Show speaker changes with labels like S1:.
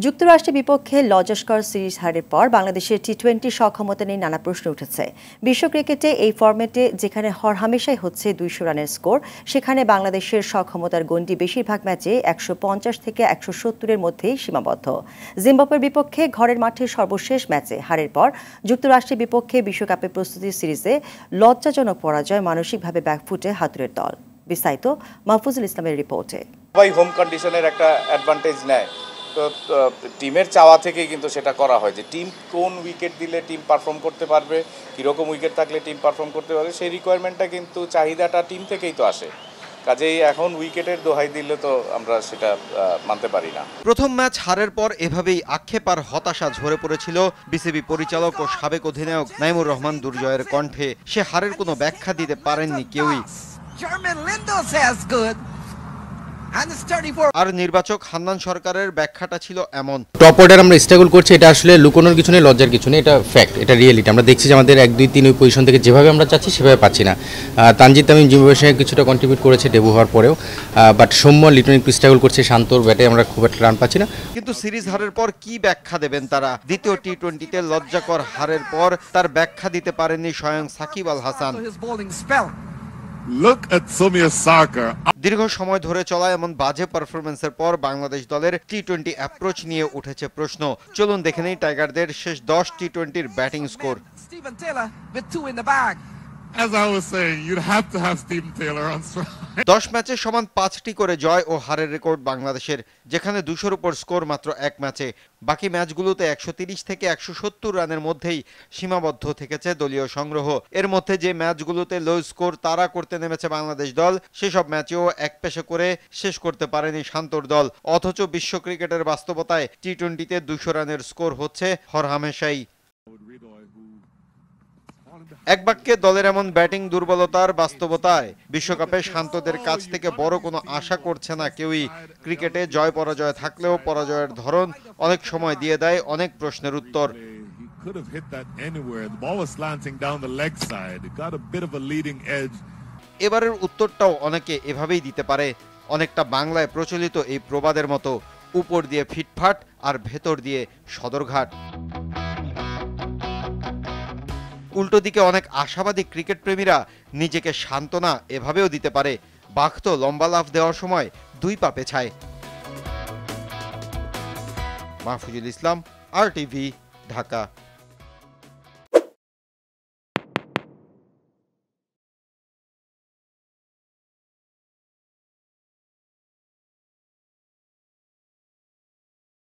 S1: যুক্তরাষ্ট্রের বিপক্ষে লজস্কর সিরিজ হারের পর বাংলাদেশের টি-20 সক্ষমতা নিয়ে নানা প্রশ্ন উঠেছে। বিশ্ব ক্রিকেটে এই ফরম্যাটে যেখানে হরহামেশাই হচ্ছে 200 রানের স্কোর, সেখানে বাংলাদেশের সক্ষমতার গণ্ডি বেশিরভাগ ম্যাচে 150 থেকে 170-এর মধ্যেই সীমাবদ্ধ। জিম্বাবুয়ের বিপক্ষে ঘরের মাঠে সর্বশেষ ম্যাচে হারের পর যুক্তরাষ্ট্রের বিপক্ষে বিশ্বকাপের প্রস্তুতি সিরিজে লজ্জাজনক পরাজয় মানসিকভাবে ব্যাকফুটে হাতুড়ের দল। বিস্তারিত মাহফুজুল ইসলামের রিপোর্টে।
S2: হোম কন্ডিশনের একটা অ্যাডভান্টেজ নেয়, তো টিমের চাওয়া থেকেই কিন্তু সেটা করা হয় যে টিম কোন উইকেট দিলে টিম পারফর্ম করতে পারবে, কীরকম উইকেট থাকলে টিম পারফর্ম করতে পারবে, সেই রিকোয়ারমেন্টটা কিন্তু চাহিদাটা টিম থেকেই তো আসে। কাজেই এখন উইকেটের দোহাই দিলে তো আমরা সেটা মানতে পারি না।
S3: প্রথম ম্যাচ হারের পর এভাবেই আক্ষেপ আর হতাশা ঝরে পড়েছিল বিসিবি পরিচালক ও সাবেক অধিনায়ক নাইমুর রহমান দুর্জয়ের কণ্ঠে। সে হারের কোনো ব্যাখ্যা দিতে পারেননি কেউই। আর নির্বাচক হান্নান সরকারের ব্যাখ্যাটা ছিল এমন:
S4: টপ অর্ডার আমরা স্ট্রাগল করছি, এটা আসলে লুকোনোর কিছু নেই, লজ্জার কিছু নেই, এটা ফ্যাক্ট, এটা রিয়েলিটি। আমরা দেখছি যে আমাদের 1, 2, 3 ওই পজিশন থেকে যেভাবে আমরা চাচ্ছি সেভাবে পাচ্ছি না। তানজিদ তামিম জিম্বাবুয়ের সঙ্গে কিছুটা কন্ট্রিবিউট করেছে ডেবু হওয়ার পরেও, বাট সৌম্য লিটন একটু স্ট্রাগল করছে, শান্তর ব্যাটে আমরা খুব একটা রান পাচ্ছি না।
S3: কিন্তু সিরিজ হারের পর কি ব্যাখ্যা দেবেন তারা? দ্বিতীয় টি-20-তে লজ্জাকর হারের পর তার ব্যাখ্যা দিতে পারেননি স্বয়ং সাকিব আল হাসান। দীর্ঘ সময় ধরে চলা এমন বাজে পারফরমেন্সের পর বাংলাদেশ দলের টি-20 অ্যাপ্রোচ নিয়ে উঠেছে প্রশ্ন। চলুন দেখে নেই টাইগারদের শেষ 10 টি-20-র batting score.
S5: As I was saying, you'd have to have Stephen Taylor on strike.
S3: 10 ম্যাচে সমান 5টি করে জয় ও হারের রেকর্ড বাংলাদেশের, যেখানে 200-র উপর স্কোর মাত্র এক ম্যাচে। বাকি ম্যাচগুলোতে 130 থেকে 170 রানের মধ্যেই সীমাবদ্ধ থেকেছে দলীয় সংগ্রহ। এর মধ্যে যে ম্যাচগুলোতে লো স্কোর তাড়া করতে নেমেছে বাংলাদেশ দল, সেসব ম্যাচেও একপেশে করে শেষ করতে পারেনি শান্তর দল। অথচ বিশ্ব ক্রিকেটের বাস্তবতায় টি-20-তে 200 রানের স্কোর হচ্ছে হরহামেশাই। এক বাক্যে দলের এমন ব্যাটিং দুর্বলতার বাস্তবতায় বিশ্বকাপে শান্তদের কাছ থেকে বড় কোনো আশা করছে না কেউই। ক্রিকেটে জয় পরাজয় থাকলেও পরাজয়ের ধরন অনেক সময় দিয়ে দেয় অনেক প্রশ্নের উত্তর। এবারের উত্তরটাও অনেকে এভাবেই দিতে পারে, অনেকটা বাংলায় প্রচলিত এই প্রবাদের মতো: উপর দিয়ে ফিটফাট আর ভেতর দিয়ে সদরঘাট। উল্টো দিকে অনেক আশাবাদী ক্রিকেট প্রেমীরা নিজেকে সান্ত্বনা এভাবেও দিতে পারে: বাঘ তো লম্বা লাফ দেওয়ার সময় 2 পা পেছায়। মাহফুজুল ইসলাম, RTV, ঢাকা।